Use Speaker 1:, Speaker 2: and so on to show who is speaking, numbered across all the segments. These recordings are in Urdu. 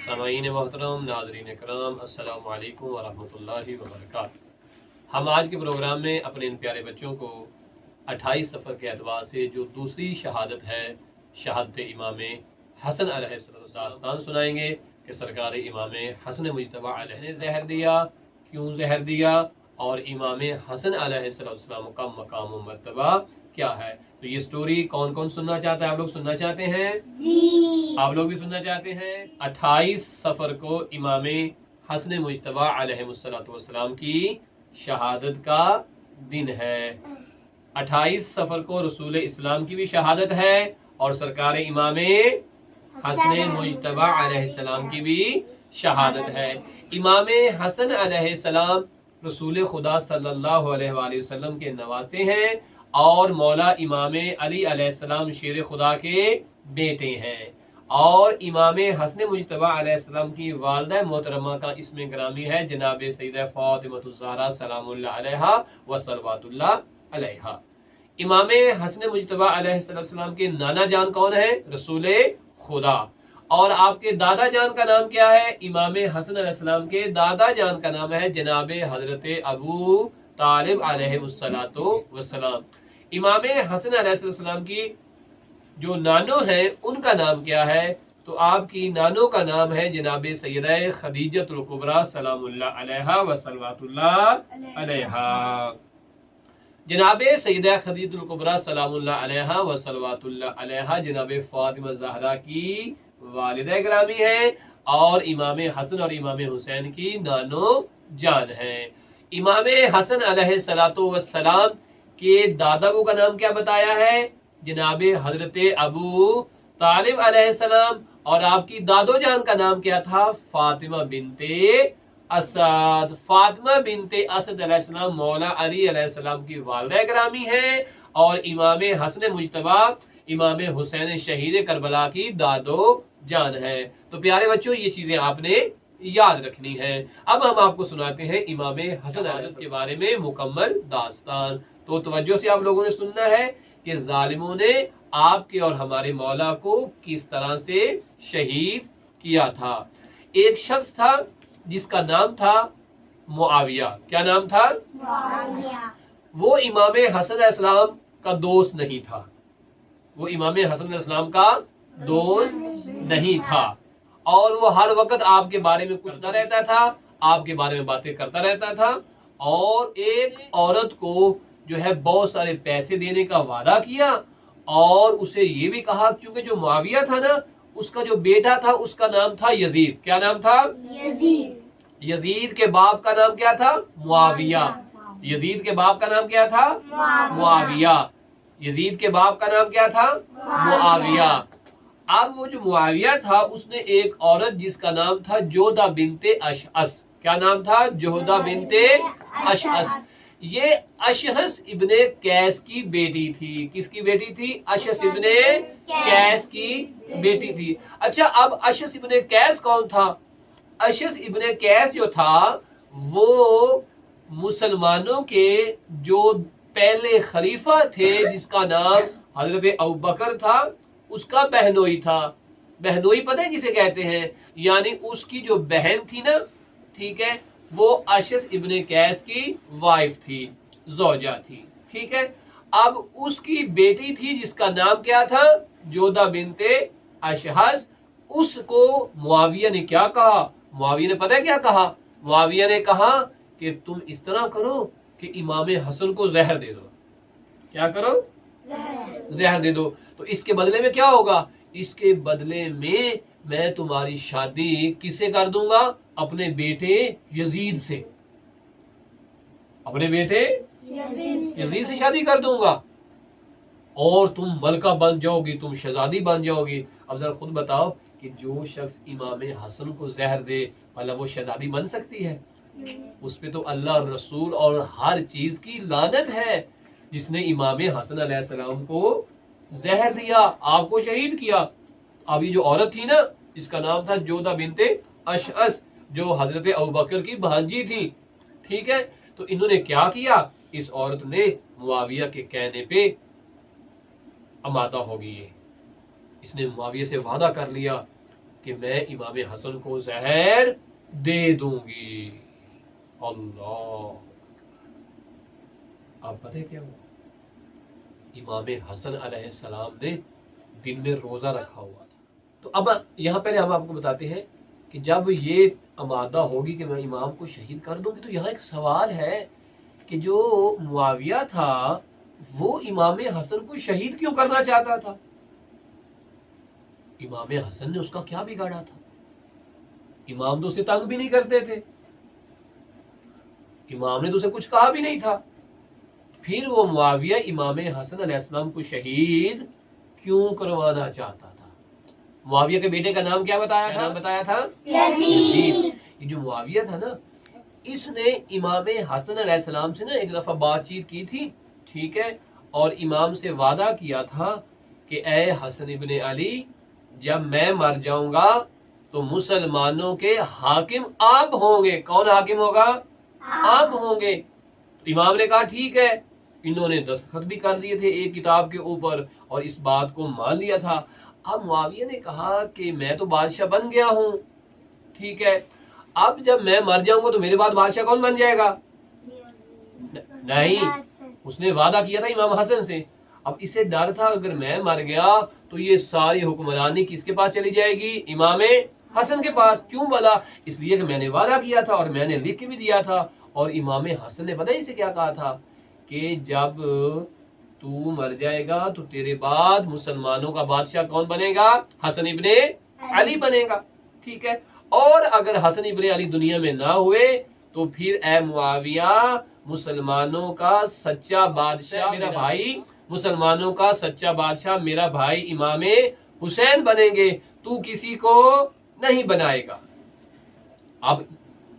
Speaker 1: سامعین محترم، ناظرین کرام، السلام علیکم ورحمۃ اللہ وبرکاتہ۔ ہم آج کے پروگرام میں اپنے ان پیارے بچوں کو 28 سفر کے اعتبار سے جو دوسری شہادت ہے، شہادت امام حسن علیہ السلام، داستان سنائیں گے کہ سرکار امام حسن مجتبی علیہ نے زہر دیا، کیوں زہر دیا، اور امام حسن علیہ السلام کا مقام و مرتبہ کیا ہے۔ تو یہ سٹوری کون کون سننا چاہتا ہے؟ آپ لوگ سننا چاہتے ہیں؟ جی، آپ لوگ بھی سننا چاہتے ہیں۔ 28 سفر کو امام حسن مجتبی علیہ السلام کی شہادت کا دن ہے۔ 28 سفر کو رسول اسلام کی بھی شہادت ہے اور سرکار امام حسن مجتبی علیہ السلام کی بھی شہادت ہے۔ امام حسن علیہ السلام رسول خدا صلی اللہ علیہ وآلہ وسلم کے نواسے ہیں اور مولا امام علی علیہ السلام شیر خدا کے بیٹے ہیں، اور امام حسن مجتبی علیہ السلام کی والدہ محترمہ کا اسم گرامی ہے جناب سیدہ فاطمہ الزہرا سلام اللہ علیہا و صلوات اللہ علیہا۔ امام حسن مجتبی علیہ السلام کے نانا جان کون ہے؟ رسول خدا۔ اور آپ کے دادا جان کا نام کیا ہے؟ امام حسن علیہ السلام کے دادا جان کا نام ہے جناب حضرت ابو طالب علیہ السلام۔ امام حسن علیہ السلام کی جو نانو ہیں ان کا نام کیا ہے؟ تو آپ کی نانو کا نام ہے جناب سیدہ خدیجہ الکبریٰ سلام اللہ علیہا و صلوات اللہ علیہا۔ جناب سیدہ خدیجہ الکبریٰ سلام اللہ علیہا و صلوات اللہ علیہا جناب فاطمہ الزہرا کی والدہ گرامی ہے اور امام حسن اور امام حسین کی نانو جان ہے۔ امام حسن علیہ السلام کے دادا کا نام کیا بتایا ہے؟ جناب حضرت ابو طالب علیہ السلام، اور آپ کی دادو جان کا نام کیا تھا؟ فاطمہ بنت اسد۔ فاطمہ بنت اسد علیہ السلام مولا علی علیہ السلام کی والدہ گرامی ہے اور امام حسن مجتبی امام حسین شہید کربلا کی دادو جان ہے۔ تو پیارے بچوں، یہ چیزیں آپ نے یاد رکھنی ہے۔ اب ہم آپ کو سناتے ہیں امام حسن علیہ السلام کے بارے میں مکمل داستان۔ تو توجہ سے آپ لوگوں نے سننا ہے کہ ظالموں نے آپ کے اور ہمارے مولا کو کس طرح سے شہید کیا تھا۔ ایک شخص تھا جس کا نام تھا معاویہ۔ کیا نام تھا؟ معاویہ۔ وہ امام حسن علیہ السلام کا دوست نہیں تھا، وہ امام حسن علیہ السلام کا دوست نہیں تھا، اور وہ ہر وقت آپ کے بارے میں کچھ نہ رہتا تھا، آپ کے بارے میں باتیں کرتا رہتا تھا، اور ایک عورت کو جو ہے بہت سارے پیسے دینے کا وعدہ کیا، اور اسے یہ بھی کہا، کیونکہ جو معاویہ تھا نا، اس کا جو بیٹا تھا اس کا نام تھا یزید۔ کیا نام تھا؟ یزید۔ یزید کے باپ کا نام کیا تھا؟ معاویہ۔ یزید کے باپ کا نام کیا تھا؟ معاویہ۔ یزید کے باپ کا نام کیا تھا؟ معاویہ۔ اب وہ جو معاویہ تھا اس نے ایک عورت جس کا نام تھا جودہ بنت اشعث۔ کیا نام تھا؟ جودہ بنت اشعث۔ یہ اشعث ابن قیس کی بیٹی تھی۔ کس کی بیٹی تھی؟ اشعث ابن قیس کی بیٹی تھی۔ اچھا، اب اشعث ابن قیس کون تھا؟ اشعث ابن قیس جو تھا وہ مسلمانوں کے جو پہلے خلیفہ تھے جس کا نام حضرت ابوبکر تھا، اس کا بہنوئی تھا۔ بہنوئی پتہ ہے کسے کہتے ہیں؟ یعنی اس کی جو بہن تھی نا، ٹھیک ہے، وہ اشعث ابن قیس کی وائف تھی، زوجہ تھی، ٹھیک ہے۔ اب اس کی بیٹی تھی جس کا نام کیا تھا؟ جودہ بنت اشعث۔ اس کو معاویہ نے کیا کہا؟ معاویہ نے پتہ ہے کیا کہا؟ معاویہ نے کہا کہ تم اس طرح کرو کہ امام حسن کو زہر دے دو۔ کیا کرو؟ زہر دے دو۔ تو اس کے بدلے میں کیا ہوگا؟ اس کے بدلے میں تمہاری شادی کس سے کر دوں گا؟ اپنے بیٹے یزید سے، اپنے بیٹے یزید سے شادی کر دوں گا، اور تم ملکہ بن جاؤ گی، تم شہزادی بن جاؤ گی۔ اب ذرا خود بتاؤ کہ جو شخص امام حسن کو زہر دے، مطلب وہ شہزادی بن سکتی ہے؟ اس پہ تو اللہ رسول اور ہر چیز کی لعنت ہے۔ جس نے امام حسن علیہ السلام کو زہر دیا، آپ کو شہید کیا۔ اب یہ جو عورت تھی نا، اس کا نام تھا جودہ بنت اشعث، جو حضرت ابوبکر کی بھانجی تھی، ٹھیک ہے۔ تو انہوں نے کیا کیا، اس عورت نے معاویہ کے کہنے پہ آمادہ ہو گئی ہے، اس نے معاویہ سے وعدہ کر لیا کہ میں امام حسن کو زہر دے دوں گی۔ اللہ، آپ پتہ کیا ہوا، امام حسن علیہ السلام نے دن میں روزہ رکھا ہوا تھا۔ تو اب یہاں پہلے ہم آپ کو بتاتے ہیں کہ جب یہ آمادہ ہوگی کہ میں امام کو شہید کر دوں گی، تو یہاں ایک سوال ہے کہ جو معاویہ تھا وہ امام حسن کو شہید کیوں کرنا چاہتا تھا؟ امام حسن نے اس کا کیا بگاڑا تھا؟ امام تو اسے تنگ بھی نہیں کرتے تھے، امام نے تو اسے کچھ کہا بھی نہیں تھا، پھر وہ معاویہ امام حسن علیہ السلام کو شہید کیوں کروانا چاہتا تھا؟ معاویہ کے بیٹے کا نام کیا بتایا تھا؟ یزید۔ یہ جو معاویہ تھا نا، اس نے امام حسن علیہ السلام سے نا ایک دفعہ بات چیت کی تھی، ٹھیک ہے، اور امام سے وعدہ کیا تھا کہ اے حسن ابن علی، جب میں مر جاؤں گا تو مسلمانوں کے حاکم آپ ہوں گے۔ کون حاکم ہوگا؟ آپ ہوں گے۔ تو امام نے کہا ٹھیک ہے، انہوں نے دستخط بھی کر دیے تھے ایک کتاب کے اوپر اور اس بات کو مان لیا تھا۔ اب معاویہ نے کہا کہ میں تو بادشاہ بن گیا ہوں، ٹھیک ہے، اب جب میں مر جاؤں گا تو میرے بعد بادشاہ کون بن جائے گا؟ نہیں، اس نے وعدہ کیا تھا امام حسن سے۔ اب اسے ڈر تھا اگر میں مر گیا تو یہ ساری حکمرانی کس کے پاس چلی جائے گی؟ امام حسن کے پاس۔ کیوں بولا؟ اس لیے کہ میں نے وعدہ کیا تھا اور میں نے لکھ کے بھی دیا تھا، اور امام حسن نے پتہ اسے کیا کہا تھا کہ جب تو مر جائے گا تو تیرے بعد مسلمانوں کا بادشاہ کون بنے گا؟ حسن ابن علی بنے گا، ٹھیک ہے۔ اور اگر حسن ابن علی دنیا میں نہ ہوئے تو پھر اے معاویہ، مسلمانوں کا سچا بادشاہ میرا بھائی، مسلمانوں کا سچا بادشاہ میرا بھائی امام حسین بنیں گے، تو کسی کو نہیں بنائے گا۔ اب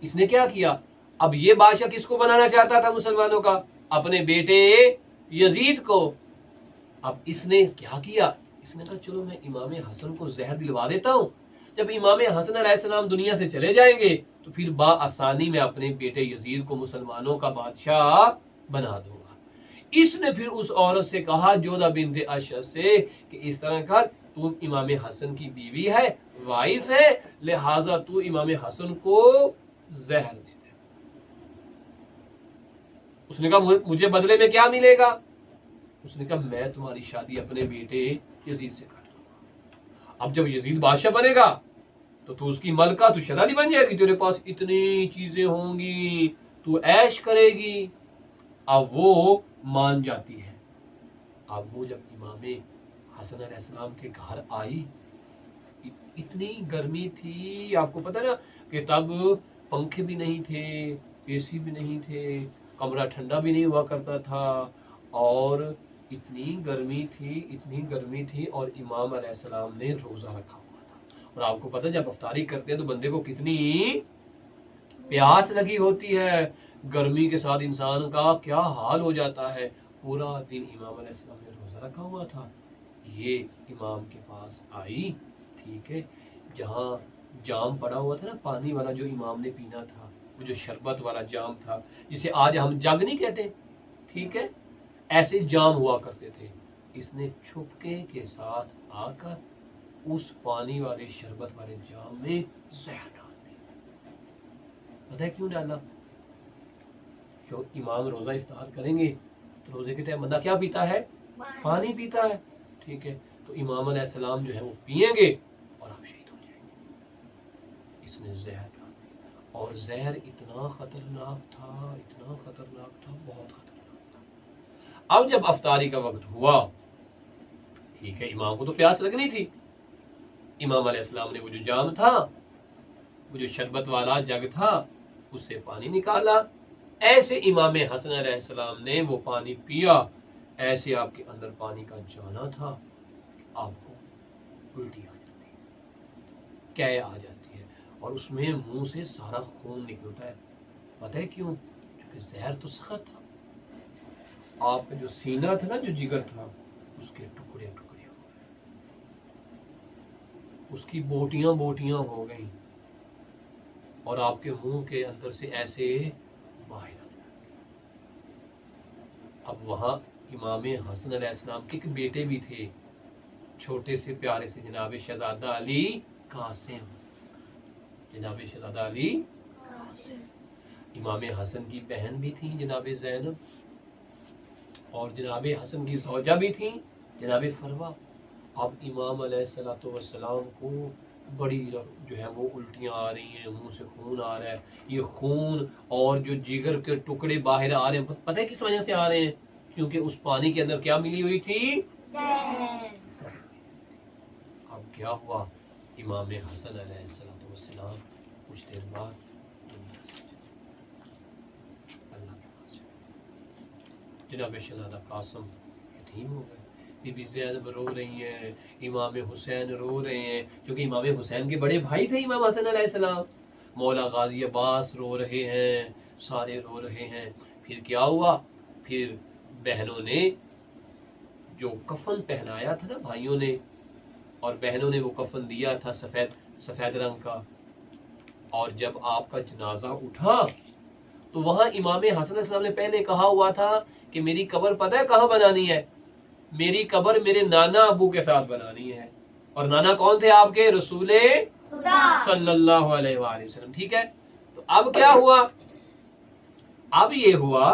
Speaker 1: اس نے کیا کیا، اب یہ بادشاہ کس کو بنانا چاہتا تھا مسلمانوں کا؟ اپنے بیٹے یزید کو۔ اب اس نے کیا کیا، اس نے کہا چلو میں امام حسن کو زہر دلوا دیتا ہوں، جب امام حسن علیہ السلام دنیا سے چلے جائیں گے تو پھر بآسانی میں اپنے بیٹے یزید کو مسلمانوں کا بادشاہ بنا دوں گا۔ اس نے پھر اس عورت سے کہا، جودہ بنت اشعث سے، کہ اس طرح کر، تو امام حسن کی بیوی ہے، وائف ہے، لہٰذا تو امام حسن کو زہر دے دے۔ اس نے کہا مجھے بدلے میں کیا ملے گا؟ اس نے کہا میں تمہاری شادی اپنے بیٹے یزید سے کر دوں گا۔ اب جب یزید بادشاہ بنے گا تو اس کی ملکہ تو شہزادی بن جائے گی، تیرے پاس اتنی چیزیں ہوں گی، تو عیش کرے گی۔ اب وہ مان جاتی ہے۔ اب وہ جب امام حسن علیہ السلام کے گھر آئی، اتنی گرمی تھی، آپ کو پتہ نا کہ تب پنکھے بھی نہیں تھے، اے سی بھی نہیں تھے، کمرہ ٹھنڈا بھی نہیں ہوا کرتا تھا، اور اتنی گرمی تھی اور امام علیہ السلام نے روزہ رکھا ہوا تھا۔ اور آپ کو پتہ جب افطاری کرتے ہیں تو بندے کو کتنی پیاس لگی ہوتی ہے، گرمی کے ساتھ انسان کا کیا حال ہو جاتا ہے۔ پورا دن امام علیہ السلام نے روزہ رکھا ہوا تھا۔ یہ امام کے پاس آئی، ٹھیک ہے، جہاں جام پڑا ہوا تھا نا پانی والا جو امام نے پینا تھا، وہ جو شربت والا جام تھا جسے آج ہم جگ نہیں کہتے، ٹھیک ہے، ایسے جام ہوا کرتے تھے۔ اس نے چھپکے کے ساتھ آ کر اس پانی والے شربت والے جام میں زہر ڈال دی۔ پتہ ہے کیوں ڈالا؟ جو امام روزہ افطار کریں گے تو روزے کے ٹائم بندہ کیا پیتا ہے؟ پانی پیتا ہے، ٹھیک ہے، تو امام علیہ السلام جو ہے وہ پئیں گے اور آپ شہید ہو جائیں گے۔ اس نے زہر ڈال دی، اور زہر اتنا خطرناک تھا، بہت خطرناک تھا۔ اب جب افطاری کا وقت ہوا، ٹھیک ہے، امام کو تو پیاس لگنی تھی، امام علیہ السلام نے وہ جو جام تھا، وہ جو شربت والا جگ تھا، اس سے پانی نکالا، ایسے امام حسن علیہ السلام نے وہ پانی پیا، ایسے آپ کے اندر پانی کا جانا تھا، آپ کو الٹی آ جاتی ہے، قے آ جاتی ہے، اور اس میں منہ سے سارا خون نکلتا ہے۔ پتہ ہے کیوں؟ کیونکہ زہر تو سخت تھا، آپ کا جو سینہ تھا نا، جو جگر تھا، اس کے ٹکڑے ٹکڑے ہو گئے، اس کی بوٹیاں بوٹیاں ہو گئیں، اور آپ کے منہ کے اندر سے ایسے باہر آنے لگے۔ اب وہاں امام حسن علیہ السلام کے ایک بیٹے بھی تھے، چھوٹے سے پیارے سے، جناب شہزادہ علی قاسم، جناب شہزادہ علی قاسم۔ امام حسن کی بہن بھی تھی جناب زینب، اور جناب حسن کی زوجہ بھی تھیں جناب فروہ۔ اب امام علیہ السلام کو بڑی جو ہے وہ الٹیاں آ رہی ہیں، منہ سے خون آ رہا ہے، یہ خون اور جو جگر کے ٹکڑے باہر آ رہے ہیں، پتہ ہے کس وجہ سے آ رہے ہیں؟ کیونکہ اس پانی کے اندر کیا ملی ہوئی تھی؟ زہر۔ اب کیا ہوا؟ امام حسن علیہ السلام کچھ دیر بعد دنیا سے اللہ کے پاس چلے۔ جناب شہزادہ قاسم یتیم ہو گئے، بی بی زینب رو رہی ہیں، امام حسین رو رہے ہیں، کیونکہ امام حسین کے بڑے بھائی تھے امام حسن علیہ السلام۔ مولا غازی عباس رو رہے ہیں، سارے رو رہے ہیں۔ پھر کیا ہوا؟ پھر بہنوں نے جو کفن پہنایا تھا نا بھائیوں نے، اور بہنوں نے وہ کفن دیا تھا سفید رنگ کا، اور جب آپ کا جنازہ اٹھا تو وہاں امام حسن علیہ السلام نے پہلے کہا ہوا تھا کہ میری قبر پتہ ہے کہاں بنانی ہے؟ میری قبر میرے نانا ابو کے ساتھ بنانی ہے، اور نانا کون تھے آپ کے؟ رسول خدا صلی اللہ علیہ وآلہ وسلم۔ ٹھیک ہے، تو اب کیا ہوا؟ اب یہ ہوا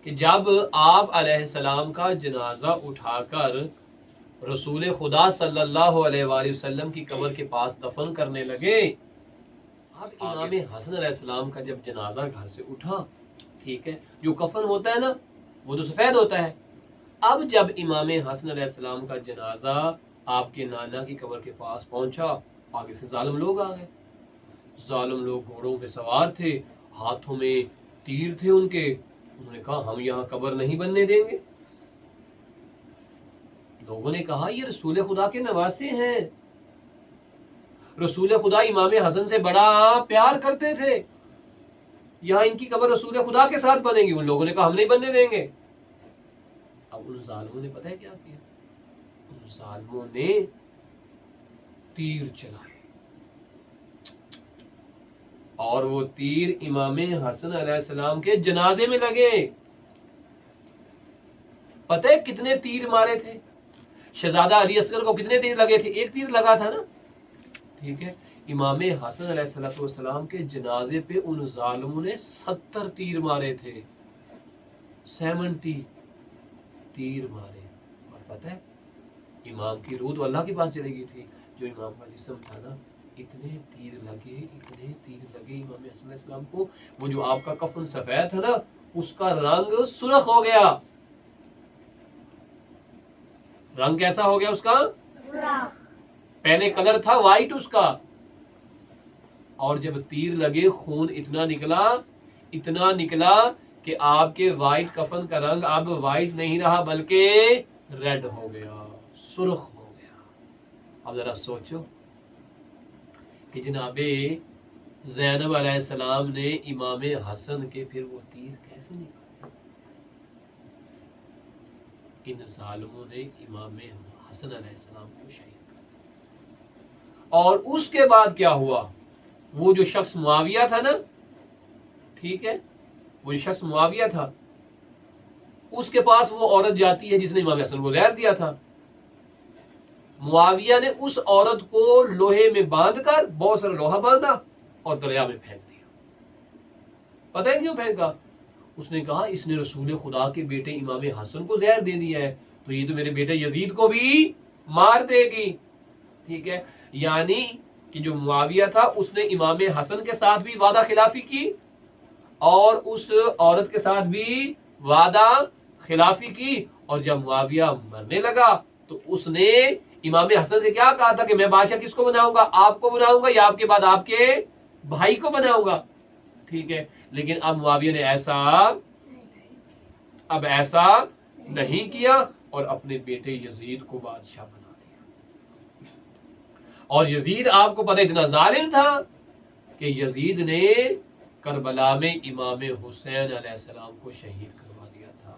Speaker 1: کہ جب آپ علیہ السلام کا جنازہ اٹھا کر رسول خدا صلی اللہ علیہ وآلہ وسلم کی قبر کے پاس دفن کرنے لگے، اب امام حسن علیہ السلام کا جب جنازہ گھر سے اٹھا، ٹھیک ہے، جو کفن ہوتا ہے نا وہ تو سفید ہوتا ہے، اب جب امام حسن علیہ السلام کا جنازہ آپ کے نانا کی قبر کے پاس پہنچا، آگے سے ظالم لوگ آ گئے۔ ظالم لوگ گھوڑوں پہ سوار تھے، ہاتھوں میں تیر تھے ان کے، انہوں نے کہا ہم یہاں قبر نہیں بننے دیں گے۔ لوگوں نے کہا یہ رسول خدا کے نواسے ہیں، رسول خدا امام حسن سے بڑا پیار کرتے تھے، یہاں ان کی قبر رسول خدا کے ساتھ بنے گی۔ ان لوگوں نے کہا ہم نہیں بننے دیں گے۔ اب ان ظالموں نے پتہ ہے کیا کیا؟ ان ظالموں نے تیر چلائے، اور وہ تیر امام حسن علیہ السلام کے جنازے میں لگے۔ پتہ ہے کتنے تیر مارے تھے؟ شہزادہ علی اصغر کو کتنے تیر لگے تھے؟ ایک تیر لگا تھا نا، ٹھیک ہے۔ امام حسن علیہ السلام کے جنازے پہ ان ظالموں نے 70 تیر مارے تھے، 70 تیر مارے۔ اور پتہ ہے امام کی روح تو اللہ کے پاس چلے گئی تھی، جو امام کا جسم تھا نا، اتنے تیر لگے امام حسن علیہ السلام کو، وہ جو آپ کا کفن سفید تھا نا اس کا رنگ سرخ ہو گیا۔ رنگ کیسا ہو گیا اس کا؟ پہلے کلر تھا وائٹ اس کا، اور جب تیر لگے خون اتنا نکلا کہ آپ کے وائٹ کفن کا رنگ اب وائٹ نہیں رہا بلکہ ریڈ ہو گیا، سرخ ہو گیا۔ اب ذرا سوچو کہ جناب زینب علیہ السلام نے امام حسن کے پھر وہ تیر کیسے نکالے؟ ان ظالموں نے امام حسن علیہ السلام کو شہید کر دیا۔ اور اس کے بعد کیا ہوا؟ وہ جو شخص معاویہ تھا نا، ٹھیک ہے، وہ جو شخص معاویہ تھا، اس کے پاس وہ عورت جاتی ہے جس نے امام حسن کو زہر دیا تھا۔ معاویہ نے اس عورت کو لوہے میں باندھ کر، بہت سارا لوہا باندھا اور دریا میں پھینک دیا۔ پتہ ہے کیوں پھینکا؟ اس نے کہا اس نے رسول خدا کے بیٹے امام حسن کو زہر دے دیا ہے تو یہ تو میرے بیٹے یزید کو بھی مار دے گی، ٹھیک ہے۔ یعنی کہ جو معاویہ تھا اس نے امام حسن کے ساتھ بھی وعدہ خلافی کی، اور اس عورت کے ساتھ بھی وعدہ خلافی کی، اور جب معاویہ مرنے لگا تو اس نے امام حسن سے کیا کہا تھا کہ میں بادشاہ کس کو بناؤں گا؟ آپ کو بناؤں گا یا آپ کے بعد آپ کے بھائی کو بناؤں گا، ٹھیک ہے۔ لیکن اب معاویہ نے ایسا نہیں کیا اور اپنے بیٹے یزید کو بادشاہ بنا دیا۔ اور یزید آپ کو پتہ اتنا ظالم تھا کہ یزید نے کربلا میں امام حسین علیہ السلام کو شہید کروا دیا تھا۔